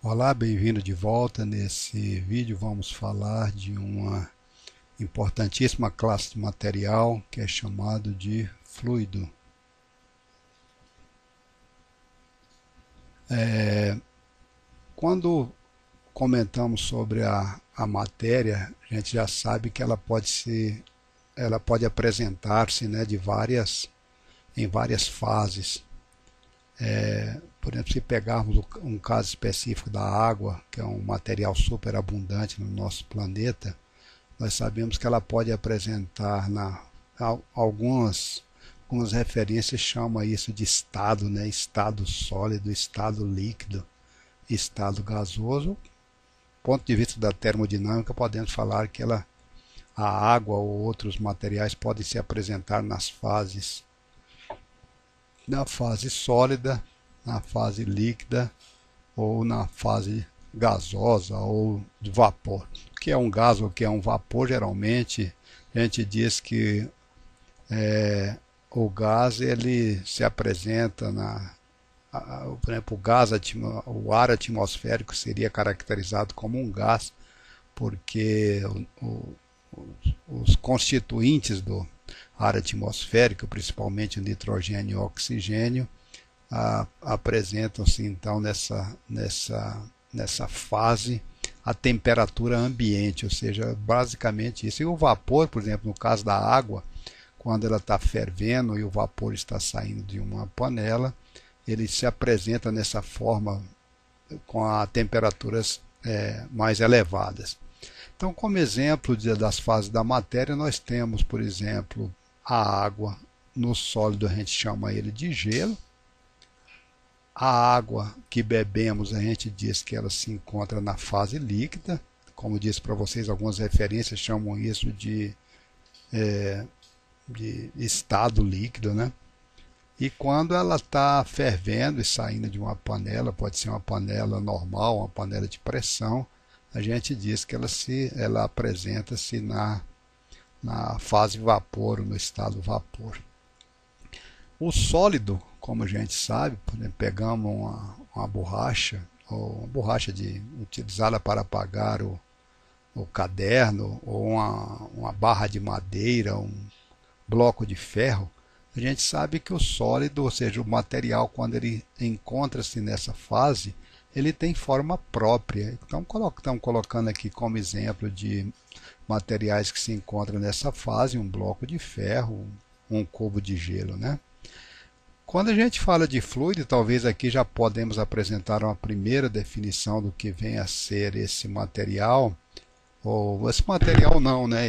Olá, bem-vindo de volta. Nesse vídeo vamos falar de uma importantíssima classe de material que é chamado de fluido. Quando comentamos sobre a matéria, a gente já sabe que ela pode apresentar-se, né, em várias fases. Por exemplo, se pegarmos um caso específico da água, que é um material super abundante no nosso planeta, nós sabemos que ela pode apresentar algumas referências chamam isso de estado, né? Estado sólido, estado líquido, estado gasoso. Do ponto de vista da termodinâmica, podemos falar que a água ou outros materiais podem se apresentar na fase sólida, na fase líquida ou na fase gasosa ou de vapor. O que é um gás ou o que é um vapor? Geralmente a gente diz que o gás ele se apresenta por exemplo, o ar atmosférico seria caracterizado como um gás porque os constituintes do ar atmosférico, principalmente o nitrogênio e o oxigênio, apresentam-se então nessa fase a temperatura ambiente, ou seja, basicamente isso. E o vapor, por exemplo, no caso da água, quando ela está fervendo e o vapor está saindo de uma panela, ele se apresenta nessa forma com a temperaturas mais elevadas. Então, como exemplo das fases da matéria, nós temos, por exemplo, a água. No sólido a gente chama ele de gelo. A água que bebemos, a gente diz que ela se encontra na fase líquida. Como disse para vocês, algumas referências chamam isso de estado líquido, né? E quando ela está fervendo e saindo de uma panela, pode ser uma panela normal, uma panela de pressão, a gente diz que ela apresenta-se na fase vapor, no estado vapor. O sólido, como a gente sabe, por exemplo, pegamos uma borracha, ou uma borracha utilizada para apagar o caderno, ou uma barra de madeira, um bloco de ferro, a gente sabe que o sólido, ou seja, o material, quando ele encontra-se nessa fase, ele tem forma própria. Então, estamos colocando aqui como exemplo de materiais que se encontram nessa fase, um bloco de ferro, um cubo de gelo, né? Quando a gente fala de fluido, talvez aqui já podemos apresentar uma primeira definição do que vem a ser esse material, ou esse material não, né?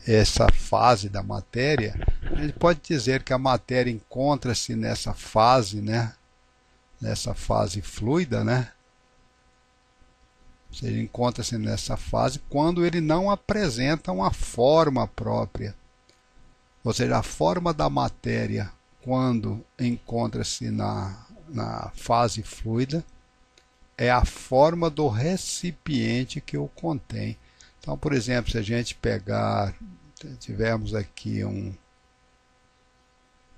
Essa fase da matéria. A gente pode dizer que a matéria encontra-se nessa fase, né? Nessa fase fluida, né? Ou seja, encontra-se nessa fase quando ele não apresenta uma forma própria. Ou seja, a forma da matéria, quando encontra-se na fase fluida, é a forma do recipiente que o contém. Então, por exemplo, se a gente tivermos aqui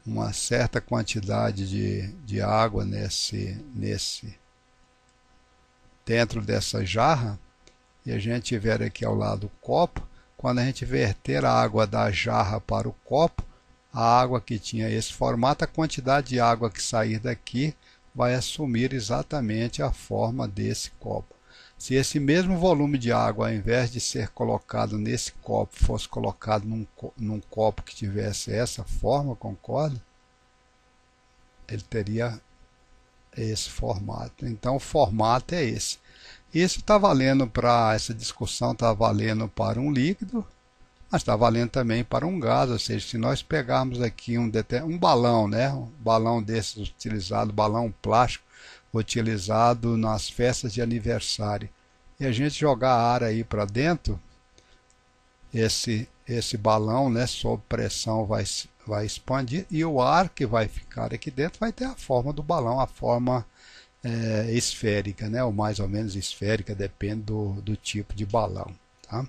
uma certa quantidade de água dentro dessa jarra, e a gente tiver aqui ao lado o copo, quando a gente verter a água da jarra para o copo, a água que tinha esse formato, a quantidade de água que sair daqui vai assumir exatamente a forma desse copo. Se esse mesmo volume de água, ao invés de ser colocado nesse copo, fosse colocado num copo que tivesse essa forma, concorda? Ele teria esse formato. Então o formato é esse. Isso está valendo essa discussão está valendo para um líquido, mas está valendo também para um gás. Ou seja, se nós pegarmos aqui um balão, né? Um balão desses utilizado, balão plástico utilizado nas festas de aniversário, e a gente jogar ar aí para dentro, esse balão, né, sob pressão vai expandir, e o ar que vai ficar aqui dentro vai ter a forma do balão, a forma esférica, né, ou mais ou menos esférica, depende do tipo de balão. Tá?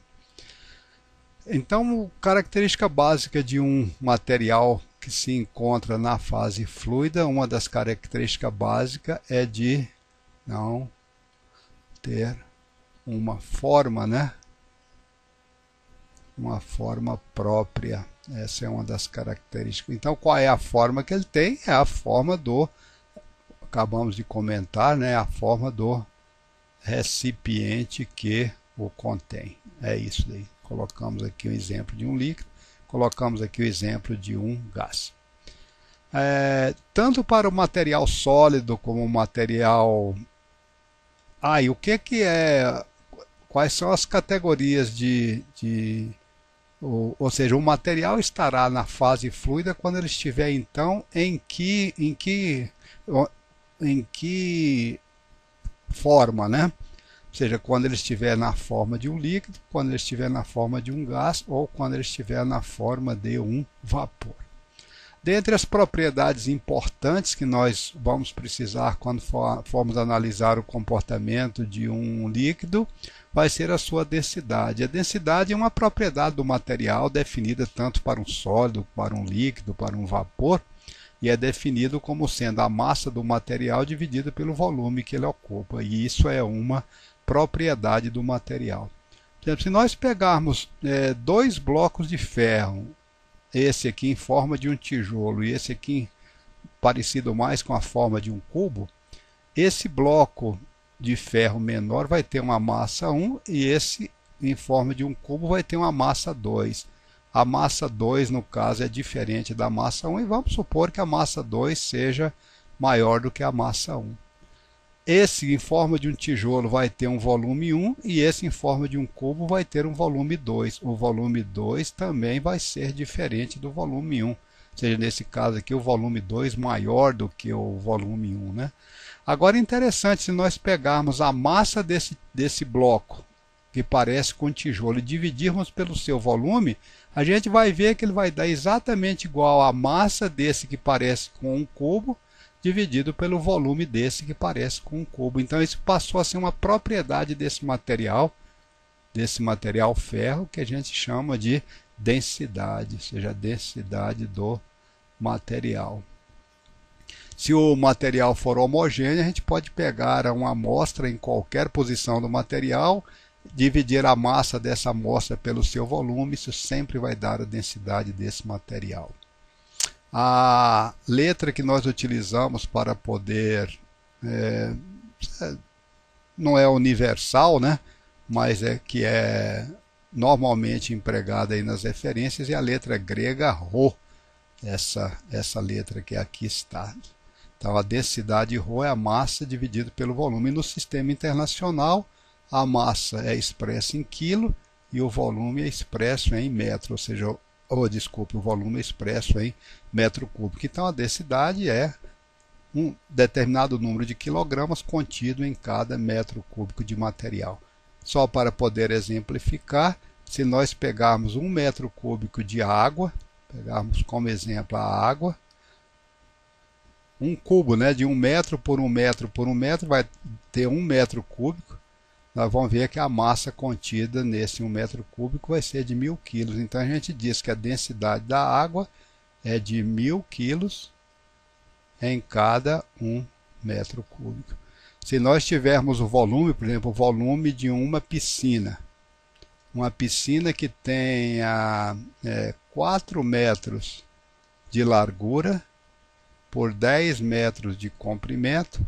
Então, característica básica de um material que se encontra na fase fluida, uma das características básicas é de não ter uma forma, né? Uma forma própria. Essa é uma das características. Então, qual é a forma que ele tem? É a forma do, acabamos de comentar, né? A forma do recipiente que o contém. É isso daí. Colocamos aqui o exemplo de um líquido, colocamos aqui o exemplo de um gás. Tanto para o material sólido como o material... e o que é... Quais são as categorias ou seja, o material estará na fase fluida quando ele estiver, então, em que forma, né? Ou seja, quando ele estiver na forma de um líquido, quando ele estiver na forma de um gás ou quando ele estiver na forma de um vapor. Dentre as propriedades importantes que nós vamos precisar quando formos analisar o comportamento de um líquido, vai ser a sua densidade. A densidade é uma propriedade do material definida tanto para um sólido, para um líquido, para um vapor, e é definido como sendo a massa do material dividida pelo volume que ele ocupa, e isso é uma propriedade do material. Por exemplo, se nós pegarmos dois blocos de ferro, esse aqui em forma de um tijolo e esse aqui parecido mais com a forma de um cubo, esse bloco de ferro menor vai ter uma massa 1 e esse em forma de um cubo vai ter uma massa 2. A massa 2 no caso é diferente da massa 1 e vamos supor que a massa 2 seja maior do que a massa 1. Esse em forma de um tijolo vai ter um volume 1 e esse em forma de um cubo vai ter um volume 2. O volume 2 também vai ser diferente do volume 1. Ou seja, nesse caso aqui o volume 2 maior do que o volume 1, né? Agora interessante, se nós pegarmos a massa desse bloco, que parece com tijolo, e dividirmos pelo seu volume, a gente vai ver que ele vai dar exatamente igual à massa desse que parece com um cubo, dividido pelo volume desse que parece com um cubo. Então isso passou a ser uma propriedade desse material ferro, que a gente chama de densidade, ou seja, a densidade do material. Se o material for homogêneo, a gente pode pegar uma amostra em qualquer posição do material, dividir a massa dessa amostra pelo seu volume, isso sempre vai dar a densidade desse material. A letra que nós utilizamos para poder, não é universal, né? Mas que é normalmente empregada aí nas referências, é a letra grega Rho, essa letra que aqui está. Então a densidade Rho é a massa dividida pelo volume. E no sistema internacional, a massa é expressa em quilo e o volume é expresso em metro, ou seja, o volume é expresso em metro cúbico. Então a densidade é um determinado número de quilogramas contido em cada metro cúbico de material. Só para poder exemplificar, se nós pegarmos 1 metro cúbico de água, pegarmos como exemplo a água, um cubo, né, de 1 metro por 1 metro por 1 metro vai ter 1 metro cúbico. Nós vamos ver que a massa contida nesse 1 metro cúbico vai ser de 1000 quilos. Então a gente diz que a densidade da água é de 1000 quilos em cada 1 metro cúbico. Se nós tivermos o volume, por exemplo, o volume de uma piscina que tenha 4 metros de largura por 10 metros de comprimento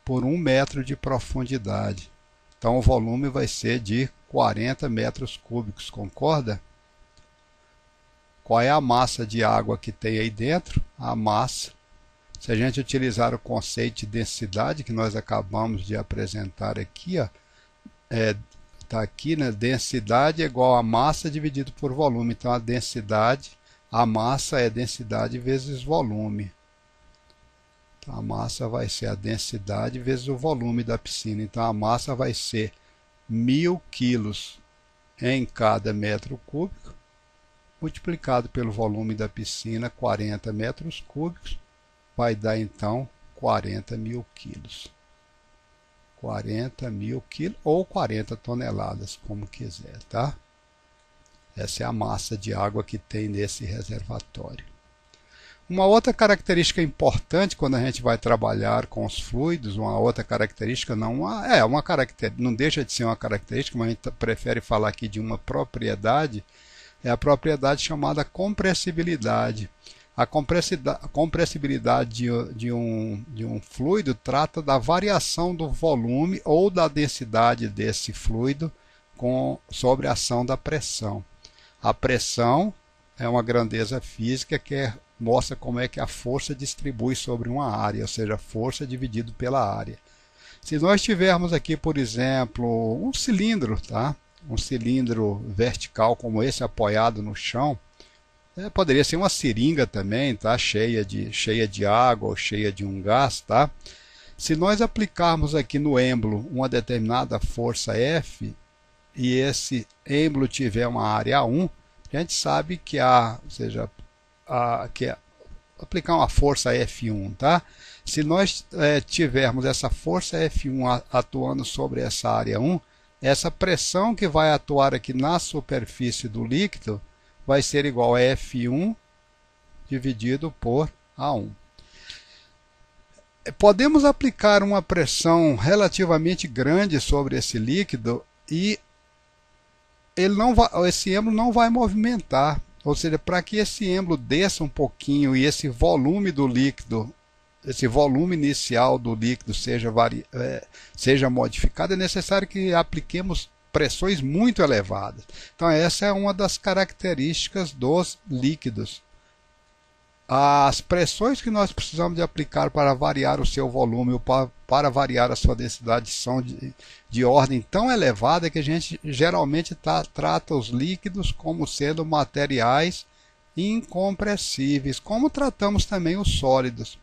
por 1 metro de profundidade. Então o volume vai ser de 40 metros cúbicos, concorda? Qual é a massa de água que tem aí dentro? A massa, se a gente utilizar o conceito de densidade que nós acabamos de apresentar aqui, está aqui, né? Densidade é igual a massa dividido por volume. Então a densidade, a massa é densidade vezes volume. A massa vai ser a densidade vezes o volume da piscina. Então a massa vai ser 1000 quilos em cada metro cúbico, multiplicado pelo volume da piscina, 40 metros cúbicos, vai dar então 40.000 quilos. 40.000 quilos ou 40 toneladas, como quiser, tá? Essa é a massa de água que tem nesse reservatório. Uma outra característica importante quando a gente vai trabalhar com os fluidos, uma outra característica, não deixa de ser uma característica, mas a gente prefere falar aqui de uma propriedade, é a propriedade chamada compressibilidade. A compressibilidade de um fluido trata da variação do volume ou da densidade desse fluido sobre a ação da pressão. A pressão é uma grandeza física que mostra como é que a força distribui sobre uma área, ou seja, a força dividido pela área. Se nós tivermos aqui, por exemplo, um cilindro, tá? Um cilindro vertical como esse apoiado no chão, poderia ser uma seringa também, tá? Cheia de água ou cheia de um gás, tá? Se nós aplicarmos aqui no êmbolo uma determinada força F e esse êmbolo tiver uma área 1, a gente sabe que aplicar uma força F1, tá? Se nós tivermos essa força F1 atuando sobre essa área 1, essa pressão que vai atuar aqui na superfície do líquido vai ser igual a F1 dividido por A1. Podemos aplicar uma pressão relativamente grande sobre esse líquido e esse êmbolo não vai movimentar. Ou seja, para que esse êmbolo desça um pouquinho e esse volume do líquido, esse volume inicial do líquido seja modificado, é necessário que apliquemos pressões muito elevadas. Então essa é uma das características dos líquidos. As pressões que nós precisamos de aplicar para variar o seu volume ou para variar a sua densidade são de ordem tão elevada que a gente geralmente trata os líquidos como sendo materiais incompressíveis, como tratamos também os sólidos.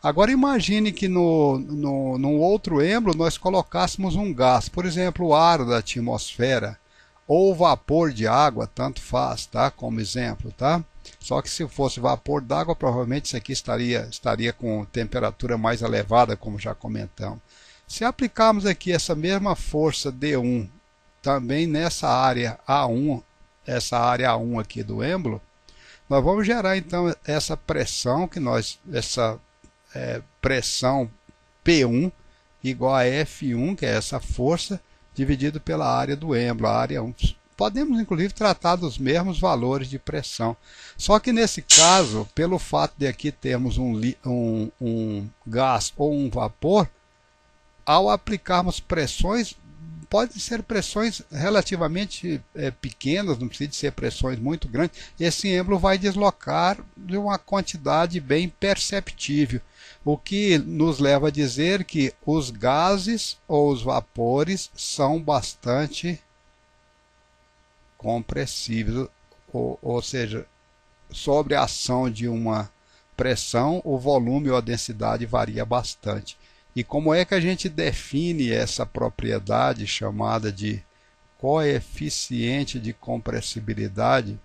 Agora imagine que no outro êmbolo nós colocássemos um gás, por exemplo, o ar da atmosfera ou vapor de água, tanto faz, tá? Como exemplo, tá? Só que se fosse vapor d'água, provavelmente isso aqui estaria com temperatura mais elevada, como já comentamos. Se aplicarmos aqui essa mesma força D1 também nessa área A1, essa área A1 aqui do êmbolo, nós vamos gerar então essa pressão pressão P1 igual a F1, que é essa força, dividido pela área do êmbolo, a área 1. Podemos inclusive tratar dos mesmos valores de pressão. Só que nesse caso, pelo fato de aqui termos um gás ou um vapor, ao aplicarmos pressões, podem ser pressões relativamente pequenas, não precisa de ser pressões muito grandes, esse êmbolo vai deslocar de uma quantidade bem perceptível, o que nos leva a dizer que os gases ou os vapores são bastante compressíveis, ou seja, sobre a ação de uma pressão, o volume ou a densidade varia bastante. E como é que a gente define essa propriedade chamada de coeficiente de compressibilidade?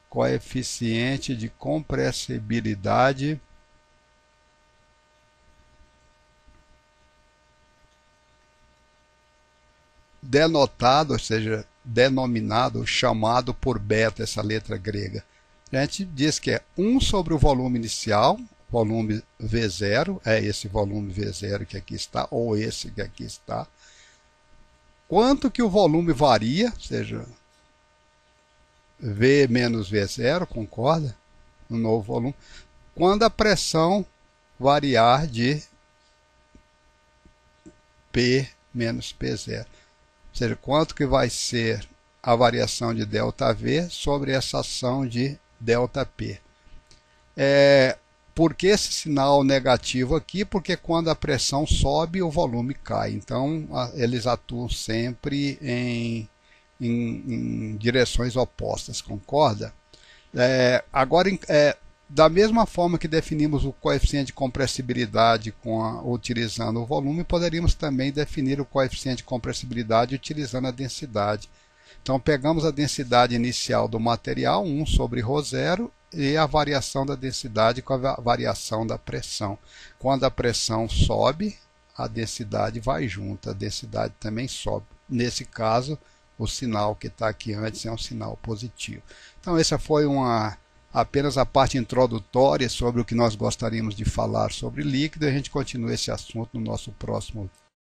Coeficiente de compressibilidade denotado, ou seja, denominado, chamado por beta, essa letra grega. A gente diz que é 1 sobre o volume inicial, volume V0, é esse volume V0 que aqui está, ou esse que aqui está. Quanto que o volume varia, ou seja, V menos V0, concorda? No novo volume. Quando a pressão variar de P menos P0. Ou seja, quanto que vai ser a variação de ΔV sobre essa ação de ΔP. Por que esse sinal negativo aqui? Porque quando a pressão sobe, o volume cai. Então, eles atuam sempre em direções opostas, concorda? Agora, da mesma forma que definimos o coeficiente de compressibilidade utilizando o volume, poderíamos também definir o coeficiente de compressibilidade utilizando a densidade. Então, pegamos a densidade inicial do material, 1 sobre ρ0, e a variação da densidade com a variação da pressão. Quando a pressão sobe, a densidade vai junto, a densidade também sobe. Nesse caso, o sinal que está aqui antes é um sinal positivo. Então, essa foi uma apenas a parte introdutória sobre o que nós gostaríamos de falar sobre líquido, e a gente continua esse assunto no nosso próximo